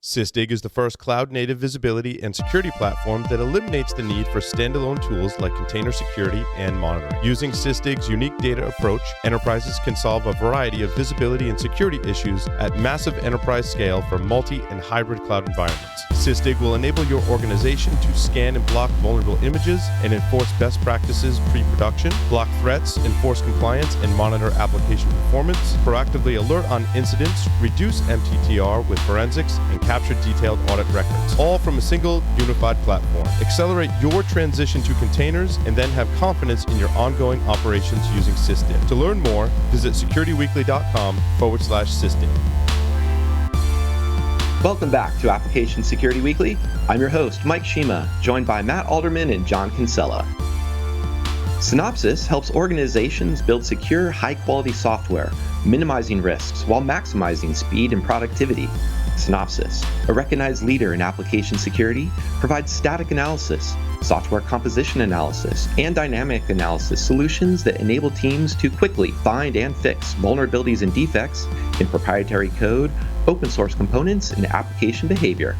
Sysdig is the first cloud-native visibility and security platform that eliminates the need for standalone tools like container security and monitoring. Using Sysdig's unique data approach, enterprises can solve a variety of visibility and security issues at massive enterprise scale for multi- and hybrid cloud environments. Sysdig will enable your organization to scan and block vulnerable images and enforce best practices pre-production, block threats, enforce compliance, and monitor application performance, proactively alert on incidents, reduce MTTR with forensics, and capture detailed audit records, all from a single unified platform. Accelerate your transition to containers and then have confidence in your ongoing operations using Sysdig. To learn more, visit securityweekly.com/Sysdig. Welcome back to Application Security Weekly. I'm your host, Mike Shima, joined by Matt Alderman and John Kinsella. Synopsys helps organizations build secure, high-quality software, minimizing risks while maximizing speed and productivity. Synopsys, a recognized leader in application security, provides static analysis, software composition analysis, and dynamic analysis solutions that enable teams to quickly find and fix vulnerabilities and defects in proprietary code, open source components, and application behavior.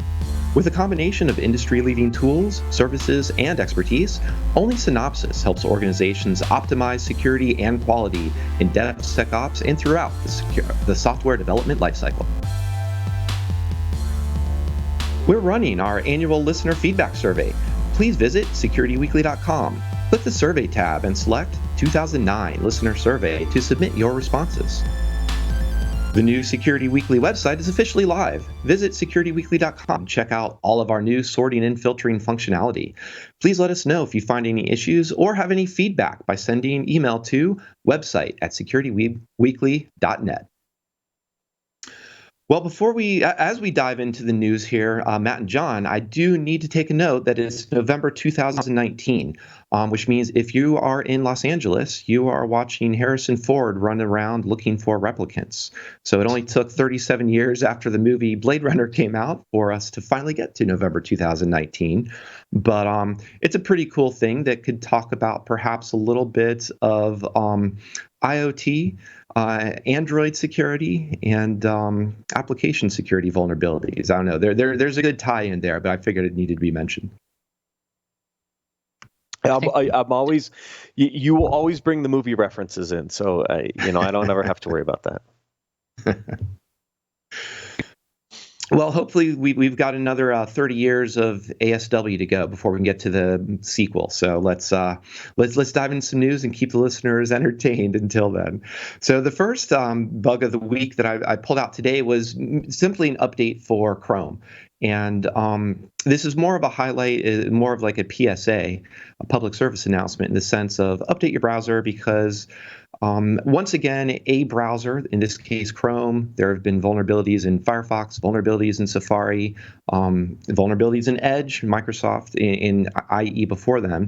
With a combination of industry-leading tools, services, and expertise, only Synopsys helps organizations optimize security and quality in DevSecOps and throughout the software development lifecycle. We're running our annual listener feedback survey. Please visit securityweekly.com. Click the Survey tab and select 2009 Listener Survey to submit your responses. The new Security Weekly website is officially live. Visit securityweekly.com. Check out all of our new sorting and filtering functionality. Please let us know if you find any issues or have any feedback by sending an email to website@securityweekly.net. Well, as we dive into the news here, Matt and John, I do need to take a note that it's November 2019, which means if you are in Los Angeles, you are watching Harrison Ford run around looking for replicants. So it only took 37 years after the movie Blade Runner came out for us to finally get to November 2019. But it's a pretty cool thing that could talk about perhaps a little bit of IoT, Android security, and application security vulnerabilities. I don't know. There's a good tie-in there, but I figured it needed to be mentioned. I'm always, you will always bring the movie references in, so I don't ever have to worry about that. Well, hopefully we've got another 30 years of ASW to go before we can get to the sequel. So let's dive into some news and keep the listeners entertained until then. So the first bug of the week that I pulled out today was simply an update for Chrome. And this is more of a highlight, more of like a PSA, a public service announcement in the sense of update your browser because once again, a browser, in this case Chrome, there have been vulnerabilities in Firefox, vulnerabilities in Safari, vulnerabilities in Edge, Microsoft in IE before them.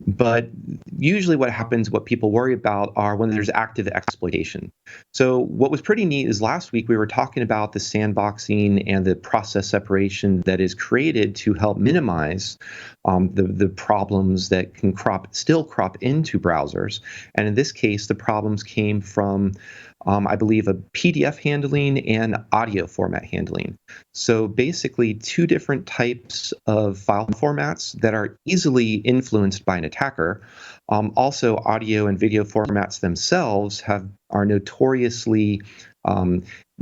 But usually what happens, what people worry about are when there's active exploitation. So what was pretty neat is last week we were talking about the sandboxing and the process separation that is created to help minimize the problems that can still crop into browsers. And in this case, the problems came from, I believe, a PDF handling and audio format handling. So basically, two different types of file formats that are easily influenced by an attacker. Also, audio and video formats themselves are notoriously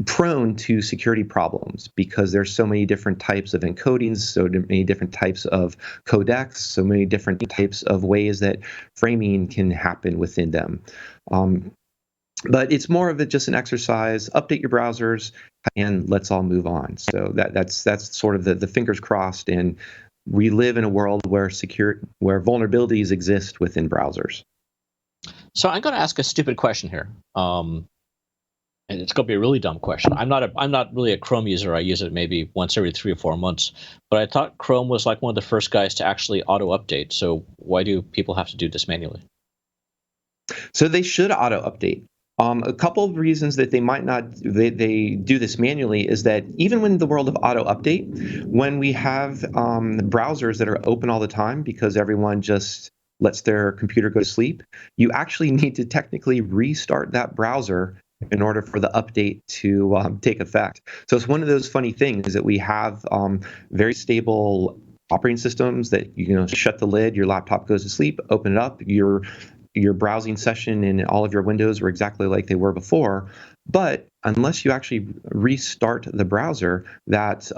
prone to security problems because there's so many different types of encodings, so many different types of codecs, so many different types of ways that framing can happen within them. But it's more of just an exercise, update your browsers, and let's all move on. So that's sort of the fingers crossed, and we live in a world where vulnerabilities exist within browsers. So I'm going to ask a stupid question here. And it's going to be a really dumb question. I'm not really a Chrome user. I use it maybe once every 3 or 4 months. But I thought Chrome was like one of the first guys to actually auto-update. So why do people have to do this manually? So they should auto-update. A couple of reasons that they might not they do this manually is that even when the world of auto-update, when we have browsers that are open all the time because everyone just lets their computer go to sleep, you actually need to technically restart that browser in order for the update to take effect. So it's one of those funny things that we have very stable operating systems that shut the lid, your laptop goes to sleep, open it up, your browsing session and all of your windows were exactly like they were before. But unless you actually restart the browser, that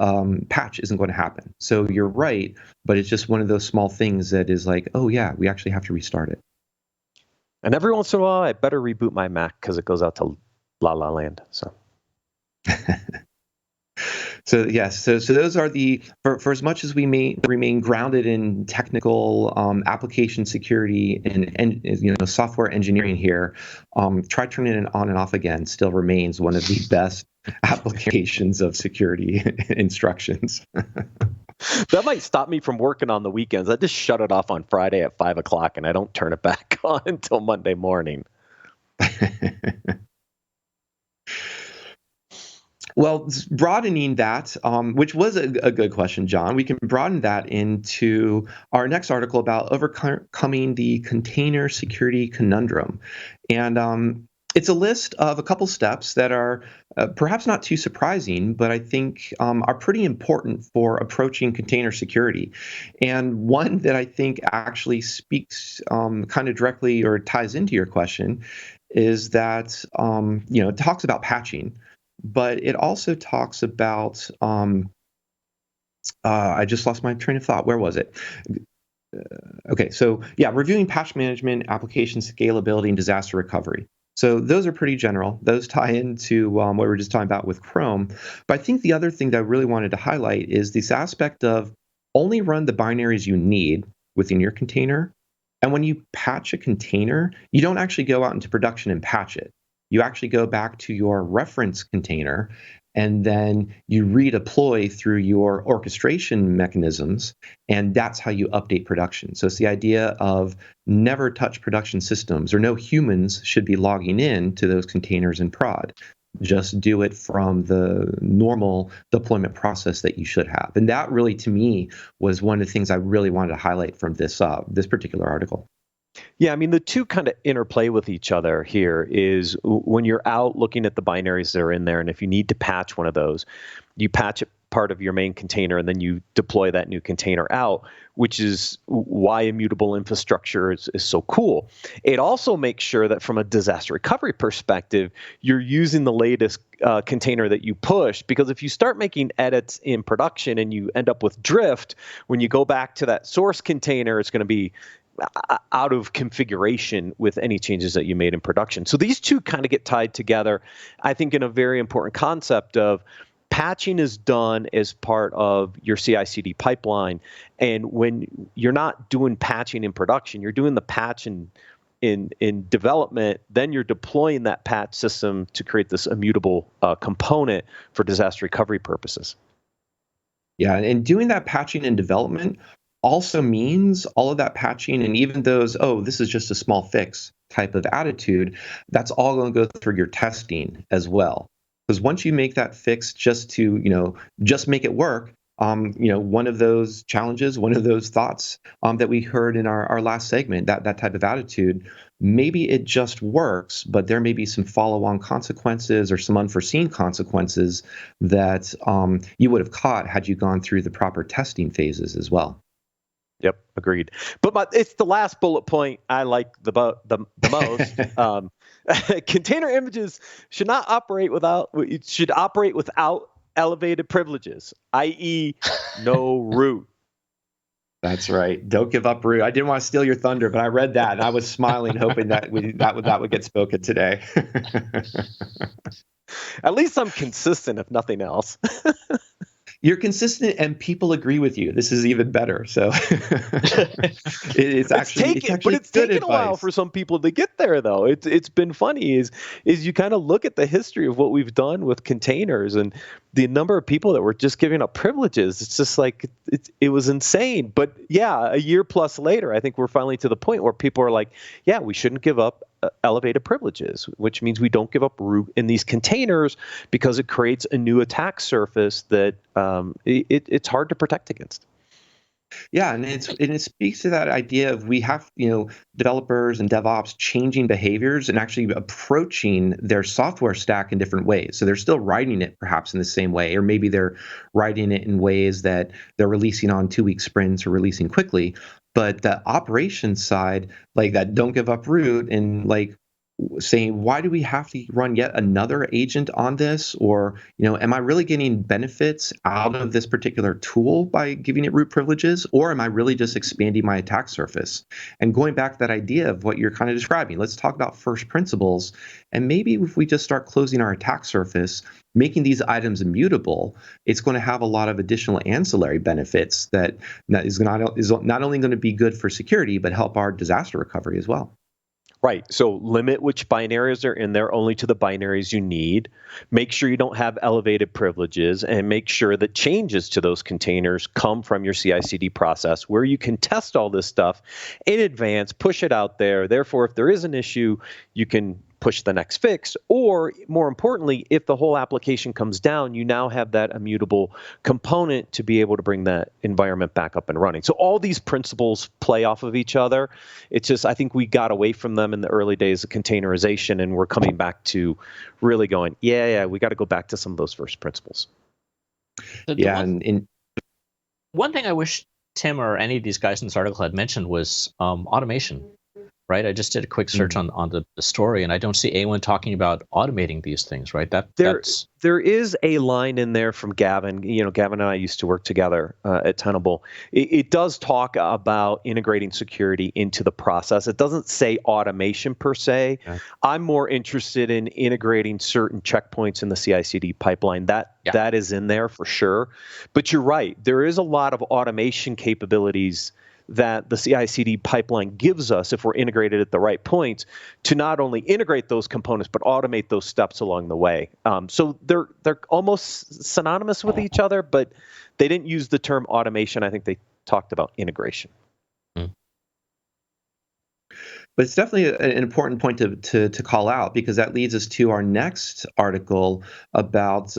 patch isn't going to happen. So you're right, but it's just one of those small things that is like, oh yeah, we actually have to restart it. And every once in a while, I better reboot my Mac because it goes out to La La Land. So. So yes, so those are for as much as we may remain grounded in technical application security and software engineering here, try turning it on and off again still remains one of the best applications of security instructions. That might stop me from working on the weekends. I just shut it off on Friday at 5:00 and I don't turn it back on until Monday morning. Well, broadening that, which was a good question, John, we can broaden that into our next article about overcoming the container security conundrum. And it's a list of a couple steps that are perhaps not too surprising, but I think are pretty important for approaching container security. And one that I think actually speaks kind of directly or ties into your question is that, it talks about patching. But it also talks about, I just lost my train of thought. Where was it? Okay, so yeah, reviewing patch management, application scalability, and disaster recovery. So those are pretty general. Those tie into what we were just talking about with Chrome. But I think the other thing that I really wanted to highlight is this aspect of only run the binaries you need within your container. And when you patch a container, you don't actually go out into production and patch it. You actually go back to your reference container and then you redeploy through your orchestration mechanisms, and that's how you update production. So it's the idea of never touch production systems, or no humans should be logging in to those containers in prod. Just do it from the normal deployment process that you should have. And that really, to me, was one of the things I really wanted to highlight from this particular article. Yeah, I mean, the two kind of interplay with each other here is when you're out looking at the binaries that are in there, and if you need to patch one of those, you patch it part of your main container, and then you deploy that new container out, which is why immutable infrastructure is so cool. It also makes sure that from a disaster recovery perspective, you're using the latest container that you push, because if you start making edits in production and you end up with drift, when you go back to that source container, it's going to be out of configuration with any changes that you made in production. So these two kind of get tied together, I think, in a very important concept of patching is done as part of your CI/CD pipeline. And when you're not doing patching in production, you're doing the patch in development, then you're deploying that patch system to create this immutable component for disaster recovery purposes. Yeah, and doing that patching in development also means all of that patching and even those, oh, this is just a small fix type of attitude, that's all going to go through your testing as well. Because once you make that fix just to, just make it work, one of those challenges, one of those thoughts that we heard in our last segment, that type of attitude, maybe it just works, but there may be some follow-on consequences or some unforeseen consequences that you would have caught had you gone through the proper testing phases as well. Yep, agreed. But it's the last bullet point I like the most. Container images should operate without elevated privileges, i.e., no root. That's right. Don't give up root. I didn't want to steal your thunder, but I read that and I was smiling, hoping that would get spoken today. At least I'm consistent, if nothing else. You're consistent and people agree with you. This is even better. So it's actually taken a while for some people to get there, though. It's been funny is you kind of look at the history of what we've done with containers and the number of people that were just giving up privileges. It's just like it was insane. But yeah, a year plus later, I think we're finally to the point where people are like, yeah, we shouldn't give up elevated privileges, which means we don't give up root in these containers because it creates a new attack surface that it's hard to protect against. Yeah, and it speaks to that idea of we have, developers and DevOps changing behaviors and actually approaching their software stack in different ways. So they're still writing it perhaps in the same way, or maybe they're writing it in ways that they're releasing on 2-week sprints or releasing quickly. But the operations side, like that don't give up root and like saying, why do we have to run yet another agent on this? Or, am I really getting benefits out of this particular tool by giving it root privileges? Or am I really just expanding my attack surface? And going back to that idea of what you're kind of describing, let's talk about first principles. And maybe if we just start closing our attack surface, making these items immutable, it's going to have a lot of additional ancillary benefits that is not only going to be good for security, but help our disaster recovery as well. Right. So limit which binaries are in there only to the binaries you need. Make sure you don't have elevated privileges, and make sure that changes to those containers come from your CI/CD process where you can test all this stuff in advance, push it out there. Therefore, if there is an issue, you can push the next fix. Or more importantly, if the whole application comes down, you now have that immutable component to be able to bring that environment back up and running. So all these principles play off of each other. It's just, I think we got away from them in the early days of containerization, and we're coming back to really going, yeah, we got to go back to some of those first principles. One thing I wish Tim or any of these guys in this article had mentioned was automation. Right, I just did a quick search on the story, and I don't see anyone talking about automating these things. Right, there is a line in there from Gavin. Gavin and I used to work together at Tenable. It does talk about integrating security into the process. It doesn't say automation per se. Yeah. I'm more interested in integrating certain checkpoints in the CI/CD pipeline. That is in there for sure. But you're right. There is a lot of automation capabilities that the CI/CD pipeline gives us if we're integrated at the right points to not only integrate those components but automate those steps along the way. So they're almost synonymous with each other, but they didn't use the term automation. I think they talked about integration. But it's definitely an important point to call out, because that leads us to our next article about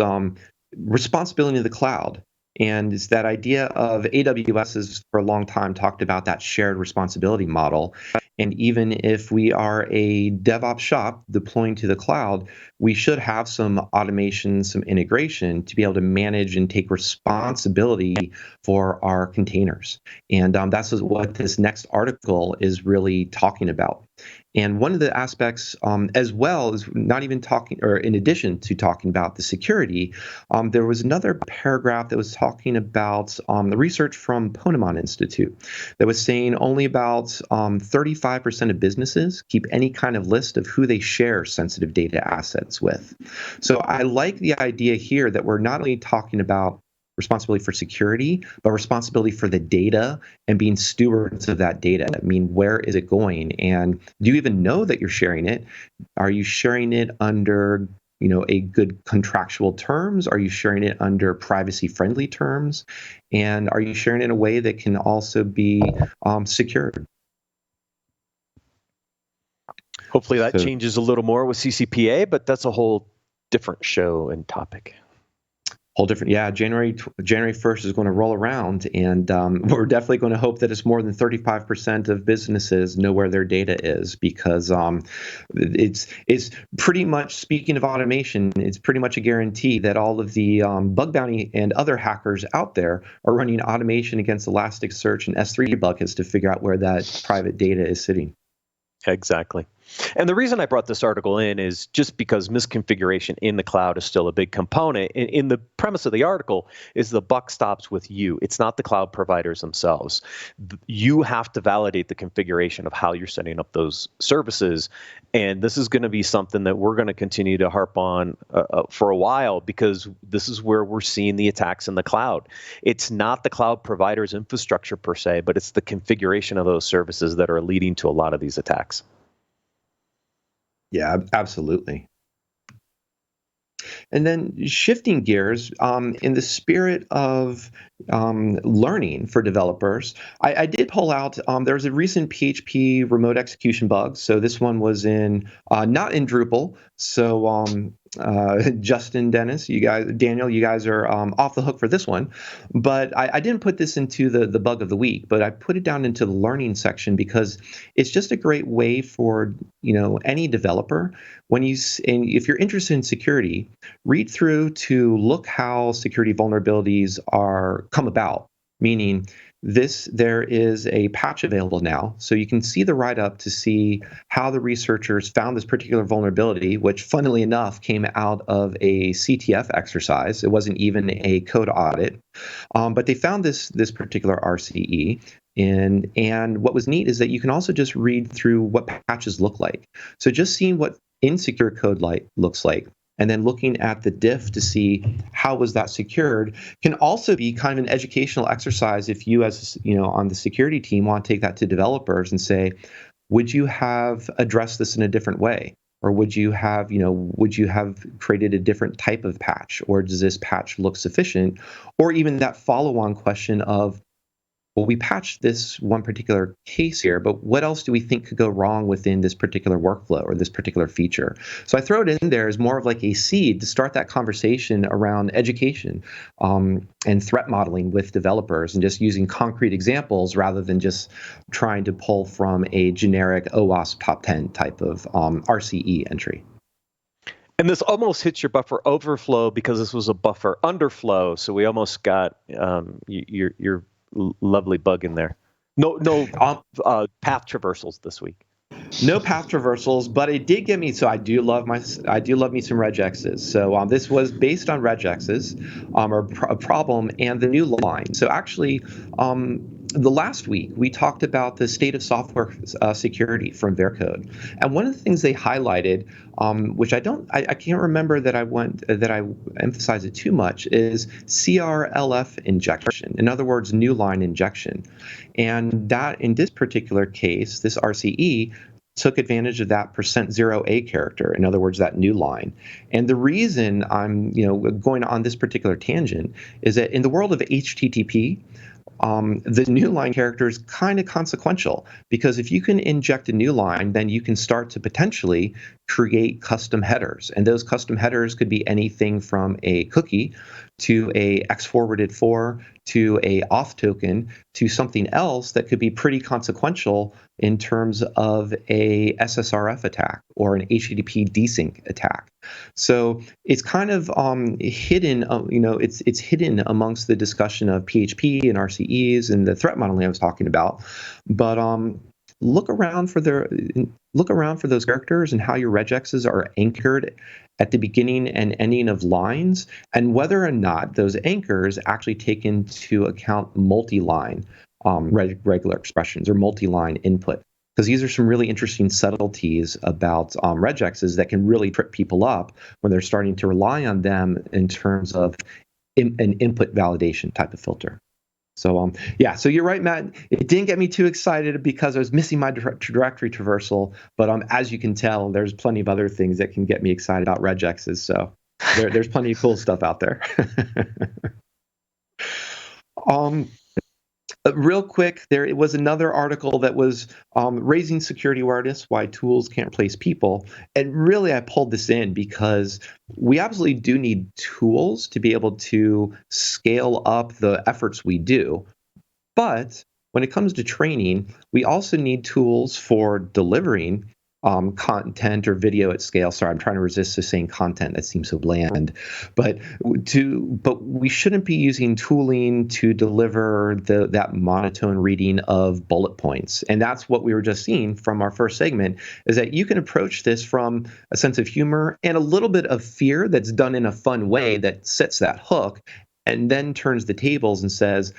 responsibility of the cloud. And it's that idea of AWS has for a long time talked about that shared responsibility model. And even if we are a DevOps shop deploying to the cloud, we should have some automation, some integration to be able to manage and take responsibility for our containers. And that's what this next article is really talking about. And one of the aspects, as well as not even talking, or in addition to talking about the security, there was another paragraph that was talking about the research from Ponemon Institute that was saying only about 35% of businesses keep any kind of list of who they share sensitive data assets with. So I like the idea here that we're not only talking about responsibility for security, but responsibility for the data and being stewards of that data. I mean, where is it going? And do you even know that you're sharing it? Are you sharing it under, a good contractual terms? Are you sharing it under privacy-friendly terms? And are you sharing it in a way that can also be secured? Hopefully that changes a little more with CCPA, but that's a whole different show and topic. Whole different, January 1st is going to roll around, and we're definitely going to hope that it's more than 35% of businesses know where their data is, because it's pretty much, speaking of automation, it's pretty much a guarantee that all of the bug bounty and other hackers out there are running automation against Elasticsearch and S3 buckets to figure out where that private data is sitting. Exactly. And the reason I brought this article in is just because misconfiguration in the cloud is still a big component. In the premise of the article is the buck stops with you. It's not the cloud providers themselves. You have to validate the configuration of how you're setting up those services. And this is going to be something that we're going to continue to harp on for a while, because this is where we're seeing the attacks in the cloud. It's not the cloud provider's infrastructure per se, but it's the configuration of those services that are leading to a lot of these attacks. Yeah, absolutely. And then shifting gears, in the spirit of learning for developers, I did pull out, there's a recent PHP remote execution bug. So this one was in not in Drupal. So Justin, Dennis, Daniel, you guys are off the hook for this one. But I didn't put this into the bug of the week, but I put it down into the learning section because it's just a great way for any developer and if you're interested in security, read through to look how security vulnerabilities are come about. Meaning, there is a patch available now, so you can see the write-up to see how the researchers found this particular vulnerability, which funnily enough came out of a CTF exercise. It wasn't even a code audit, but they found this particular RCE. And what was neat is that you can also just read through what patches look like. So just seeing what insecure code looks like, and then looking at the diff to see how was that secured can also be kind of an educational exercise if you, as on the security team, want to take that to developers and say, would you have addressed this in a different way? Or would you have created a different type of patch? Or does this patch look sufficient? Or even that follow-on question of, well, we patched this one particular case here, but what else do we think could go wrong within this particular workflow or this particular feature? So I throw it in there as more of like a seed to start that conversation around education and threat modeling with developers, and just using concrete examples rather than just trying to pull from a generic OWASP top 10 type of RCE entry. And this almost hits your buffer overflow because this was a buffer underflow. So we almost got your lovely bug in there. No path traversals this week. No path traversals, but it did get me. So I do love me some RegXs. So this was based on RegXs, or a problem, and the new line. So actually, the last week we talked about the state of software security from Vercode, and one of the things they highlighted, which I can't remember that I emphasize it too much, is CRLF injection. In other words, new line injection, and that in this particular case, this RCE took advantage of that %0A character, in other words, that new line. And the reason I'm going on this particular tangent is that in the world of HTTP, the new line character is kind of consequential, because if you can inject a new line, then you can start to potentially create custom headers. And those custom headers could be anything from a cookie to a X-forwarded for to a auth token to something else that could be pretty consequential in terms of a SSRF attack or an HTTP desync attack. So it's kind of hidden, it's hidden amongst the discussion of PHP and RCEs and the threat modeling I was talking about. But look around for those characters and how your regexes are anchored at the beginning and ending of lines, and whether or not those anchors actually take into account multi-line regular expressions or multi-line input. Because these are some really interesting subtleties about regexes that can really trip people up when they're starting to rely on them in terms of an input validation type of filter. So so you're right, Matt. It didn't get me too excited because I was missing my directory traversal. But as you can tell, there's plenty of other things that can get me excited about regexes. So there's plenty of cool stuff out there. Real quick, there was another article that was raising security awareness, why tools can't replace people. And really, I pulled this in because we absolutely do need tools to be able to scale up the efforts we do. But when it comes to training, we also need tools for delivering content or video at scale. Sorry, I'm trying to resist saying content. That seems so bland. But we shouldn't be using tooling to deliver that monotone reading of bullet points. And that's what we were just seeing from our first segment, is that you can approach this from a sense of humor and a little bit of fear that's done in a fun way that sets that hook and then turns the tables and says,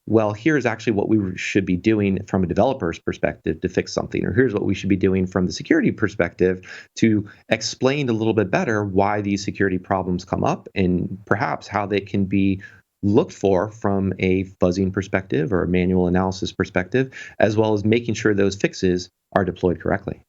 well, here's actually what we should be doing from a developer's perspective to fix something, or here's what we should be doing from the security perspective to explain a little bit better why these security problems come up and perhaps how they can be looked for from a fuzzing perspective or a manual analysis perspective, as well as making sure those fixes are deployed correctly.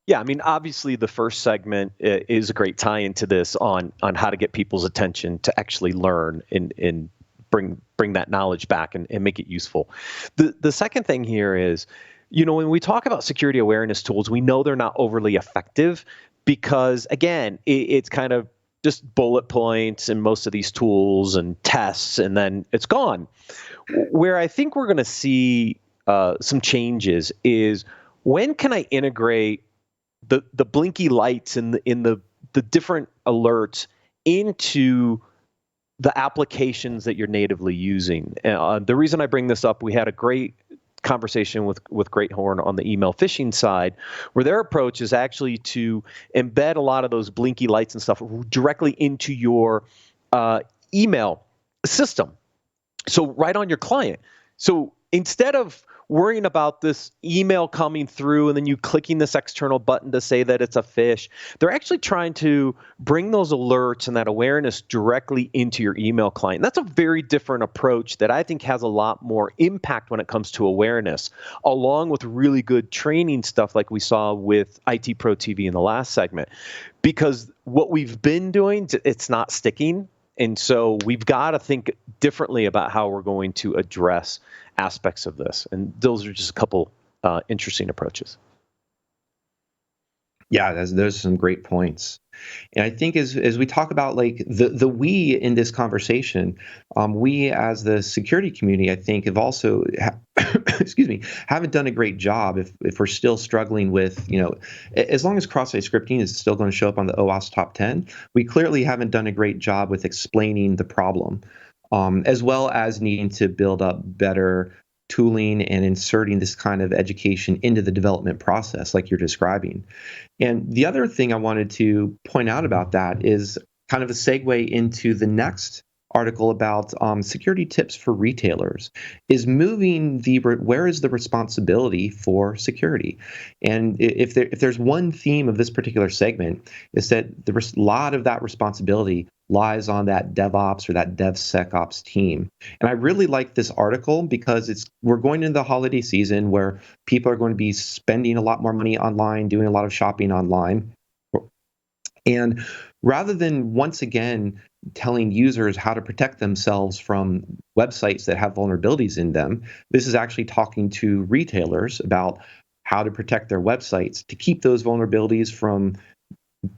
Yeah, I mean, obviously the first segment is a great tie into this on how to get people's attention to actually learn and bring that knowledge back and make it useful. The second thing here is, when we talk about security awareness tools, we know they're not overly effective because again, it's kind of just bullet points in most of these tools and tests, and then it's gone. Where I think we're going to see some changes is, when can I integrate the blinky lights in the different alerts into the applications that you're natively using. The reason I bring this up, we had a great conversation with Great Horn on the email phishing side, where their approach is actually to embed a lot of those blinky lights and stuff directly into your email system. So right on your client. So instead of worrying about this email coming through and then you clicking this external button to say that it's a phish, they're actually trying to bring those alerts and that awareness directly into your email client. That's a very different approach that I think has a lot more impact when it comes to awareness, along with really good training stuff like we saw with IT Pro TV in the last segment. Because what we've been doing, it's not sticking. And so we've got to think differently about how we're going to address aspects of this. And those are just a couple interesting approaches. Yeah, those are some great points. And I think as we talk about like the we in this conversation, we as the security community, I think, have also, excuse me, haven't done a great job if we're still struggling with, as long as cross-site scripting is still going to show up on the OWASP top 10, we clearly haven't done a great job with explaining the problem, as well as needing to build up better tooling and inserting this kind of education into the development process like you're describing. And the other thing I wanted to point out about that is kind of a segue into the next article about security tips for retailers, is moving where is the responsibility for security. And if there's one theme of this particular segment, is that a lot of that responsibility lies on that DevOps or that DevSecOps team. And I really like this article because we're going into the holiday season where people are going to be spending a lot more money online, doing a lot of shopping online. And rather than once again telling users how to protect themselves from websites that have vulnerabilities in them, this is actually talking to retailers about how to protect their websites to keep those vulnerabilities from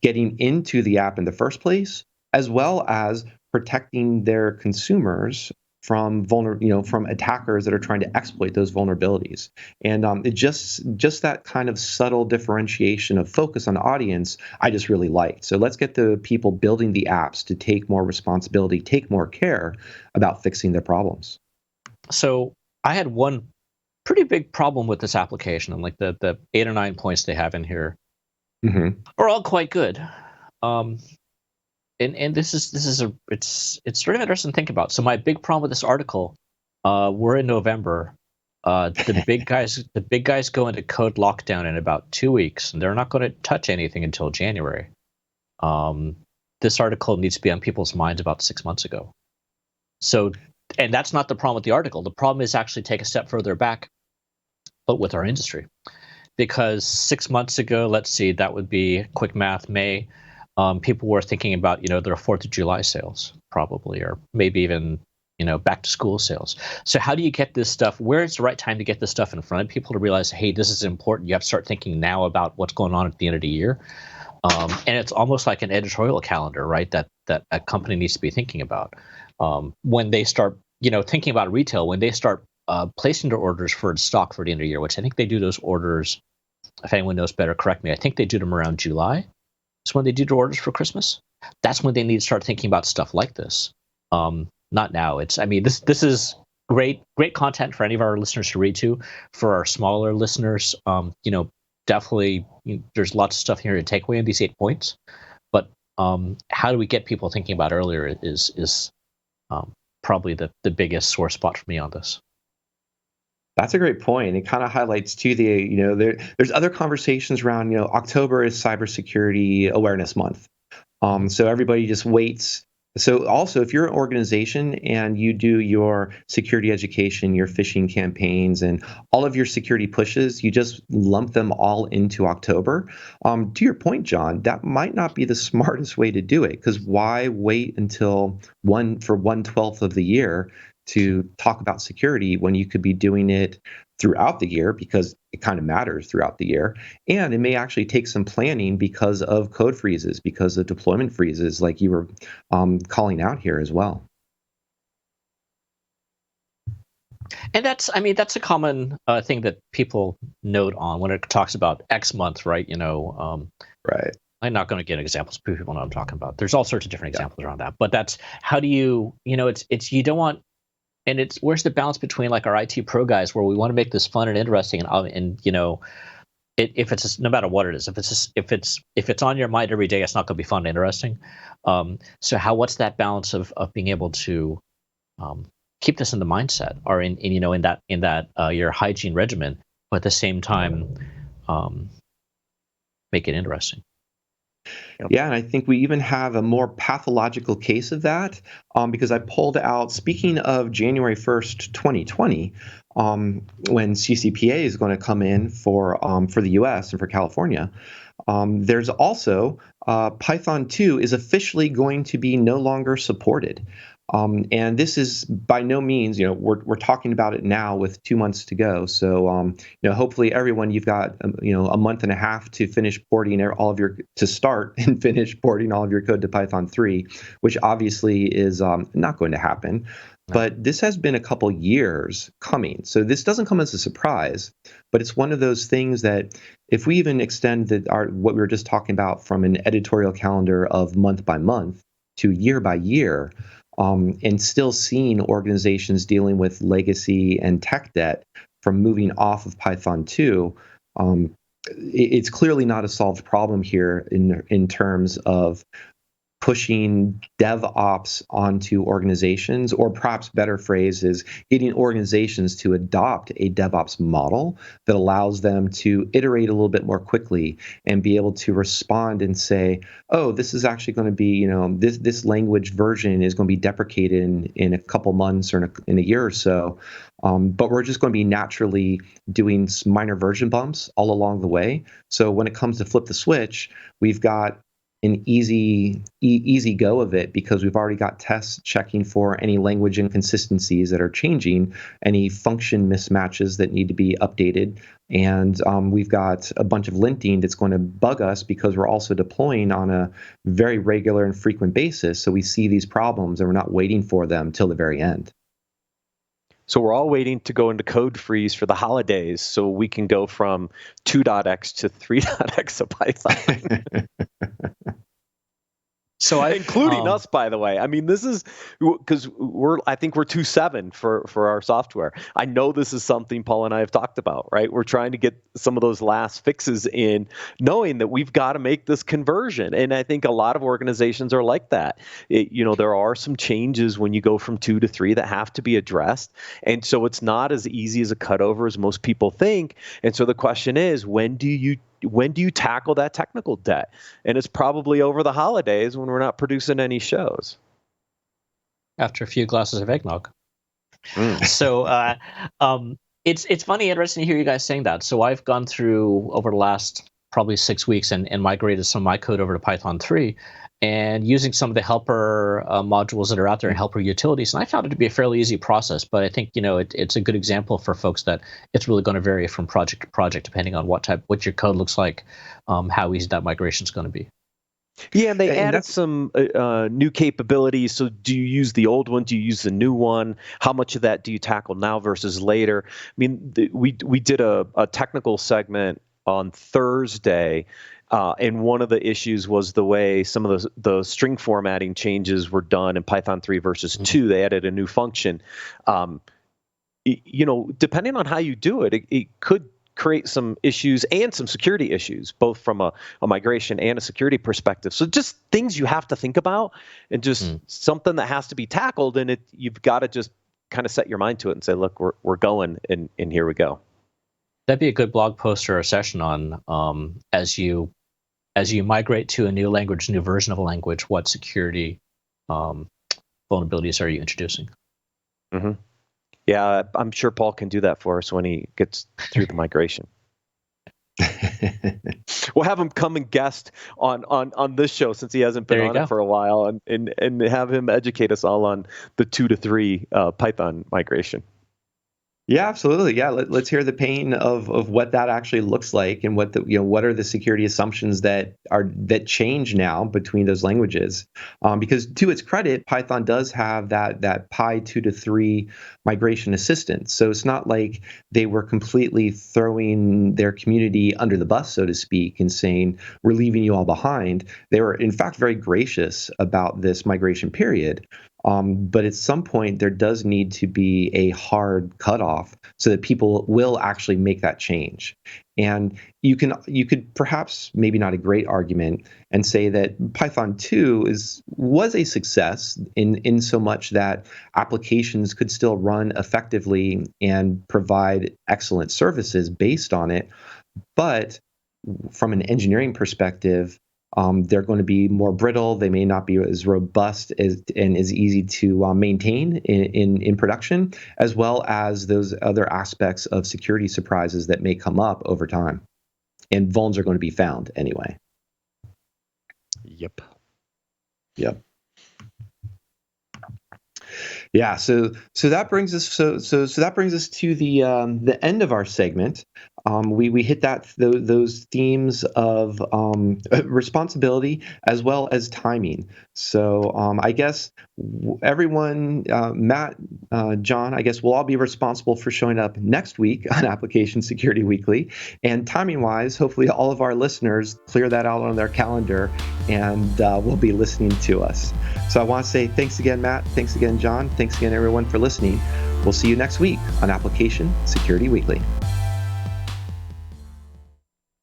getting into the app in the first place, as well as protecting their consumers from from attackers that are trying to exploit those vulnerabilities. And it just that kind of subtle differentiation of focus on audience, I just really liked. So let's get the people building the apps to take more responsibility, take more care about fixing their problems. So I had one pretty big problem with this application, and like the 8 or 9 points they have in here are all quite good. And this is it's sort of interesting to think about. So my big problem with this article, we're in November. The big guys go into code lockdown in about 2 weeks, and they're not going to touch anything until January. This article needs to be on people's minds about 6 months ago. So, and that's not the problem with the article. The problem is actually take a step further back, but with our industry, because 6 months ago, let's see, that would be quick math, May. People were thinking about, their 4th of July sales, probably, or maybe even, back to school sales. So how do you get this stuff? Where is the right time to get this stuff in front of people to realize, hey, this is important. You have to start thinking now about what's going on at the end of the year. And it's almost like an editorial calendar, right? That a company needs to be thinking about when they start, thinking about retail, when they start placing their orders for stock for the end of the year, which I think they do those orders. If anyone knows better, correct me. I think they do them around July. It's when they do the orders for Christmas. That's when they need to start thinking about stuff like this. Not now. This is great content for any of our listeners to read to. For our smaller listeners, definitely there's lots of stuff here to take away in these 8 points. But how do we get people thinking about earlier is probably the biggest sore spot for me on this. That's a great point. It kind of highlights too there's other conversations around, October is Cybersecurity Awareness Month. So everybody just waits. So also, if you're an organization and you do your security education, your phishing campaigns, and all of your security pushes, you just lump them all into October. To your point, John, that might not be the smartest way to do it, because why wait until 1/12 of the year to talk about security when you could be doing it throughout the year because it kind of matters throughout the year. And it may actually take some planning because of code freezes, because of deployment freezes, like you were calling out here as well. And that's a common thing that people note on when it talks about X month, right? Right. I'm not going to get examples. People know what I'm talking about. There's all sorts of different examples around that. But that's how do you, it's you don't want, and it's where's the balance between like our IT pro guys where we want to make this fun and interesting, and if it's no matter what it is, if it's on your mind every day, it's not going to be fun and interesting. So what's that balance of being able to keep this in the mindset or in that your hygiene regimen, but at the same time make it interesting. Yeah, and I think we even have a more pathological case of that because I pulled out, speaking of January 1st, 2020, when CCPA is going to come in for the US and for California. There's also Python 2 is officially going to be no longer supported. And this is by no means, we're talking about it now with 2 months to go. So, hopefully everyone, you've got, a month and a half to finish porting to start and finish porting all of your code to Python 3, which obviously is not going to happen. No. But this has been a couple years coming. So this doesn't come as a surprise, but it's one of those things that if we even extend what we were just talking about from an editorial calendar of month by month to year by year, and still seeing organizations dealing with legacy and tech debt from moving off of Python 2, it's clearly not a solved problem here in terms of pushing DevOps onto organizations, or perhaps better phrase is getting organizations to adopt a DevOps model that allows them to iterate a little bit more quickly and be able to respond and say, oh, this is actually going to be, this language version is going to be deprecated in a couple months or in a year or so. But we're just going to be naturally doing minor version bumps all along the way. So when it comes to flip the switch, we've got an easy go of it because we've already got tests checking for any language inconsistencies that are changing, any function mismatches that need to be updated. And we've got a bunch of linting that's going to bug us because we're also deploying on a very regular and frequent basis. So we see these problems and we're not waiting for them till the very end. So we're all waiting to go into code freeze for the holidays so we can go from 2.x to 3.x of Python. So including us, by the way. I mean, this is because I think we're 2.7 for our software. I know this is something Paul and I have talked about, right? We're trying to get some of those last fixes in, knowing that we've got to make this conversion. And I think a lot of organizations are like that. There are some changes when you go from 2 to 3 that have to be addressed. And so it's not as easy as a cutover as most people think. And so the question is, when do you tackle that technical debt? And it's probably over the holidays when we're not producing any shows. After a few glasses of eggnog. So it's funny, interesting to hear you guys saying that. So I've gone through over the last probably 6 weeks and migrated some of my code over to Python 3 and using some of the helper modules that are out there and helper utilities. And I found it to be a fairly easy process, but I think, it's a good example for folks that it's really going to vary from project to project, depending on what your code looks like, how easy that migration is going to be. Yeah, and they added some new capabilities. So do you use the old one? Do you use the new one? How much of that do you tackle now versus later? I mean, we did a technical segment on Thursday, and one of the issues was the way some of the string formatting changes were done in Python 3 versus 2. They added a new function. Depending on how you do it, it could create some issues and some security issues, both from a migration and a security perspective. So just things you have to think about, and just something that has to be tackled. And you've got to just kind of set your mind to it and say, look, we're going, and here we go. That'd be a good blog post or a session on as you migrate to a new language, new version of a language, what security vulnerabilities are you introducing? Mm-hmm. Yeah, I'm sure Paul can do that for us when he gets through the migration. We'll have him come and guest on this show since he hasn't been on it for a while, and have him educate us all on the 2 to 3 Python migration. Yeah, absolutely. Yeah, let's hear the pain of what that actually looks like, and what are the security assumptions that change now between those languages. Because to its credit, Python does have that Pi 2 to 3 migration assistance. So it's not like they were completely throwing their community under the bus, so to speak, and saying we're leaving you all behind. They were in fact very gracious about this migration period. But at some point, there does need to be a hard cutoff so that people will actually make that change. And you could perhaps, maybe not a great argument, and say that Python 2 was a success in so much that applications could still run effectively and provide excellent services based on it. But from an engineering perspective, they're going to be more brittle. They may not be as robust and as easy to maintain in production, as well as those other aspects of security surprises that may come up over time. And vulns are going to be found anyway. Yep. Yeah, so that brings us that brings us to the end of our segment. We hit those themes of responsibility as well as timing. So I guess everyone, Matt, John, I guess we'll all be responsible for showing up next week on Application Security Weekly. And timing-wise, hopefully all of our listeners clear that out on their calendar and will be listening to us. So I want to say thanks again, Matt. Thanks again, John. Thanks again, everyone, for listening. We'll see you next week on Application Security Weekly.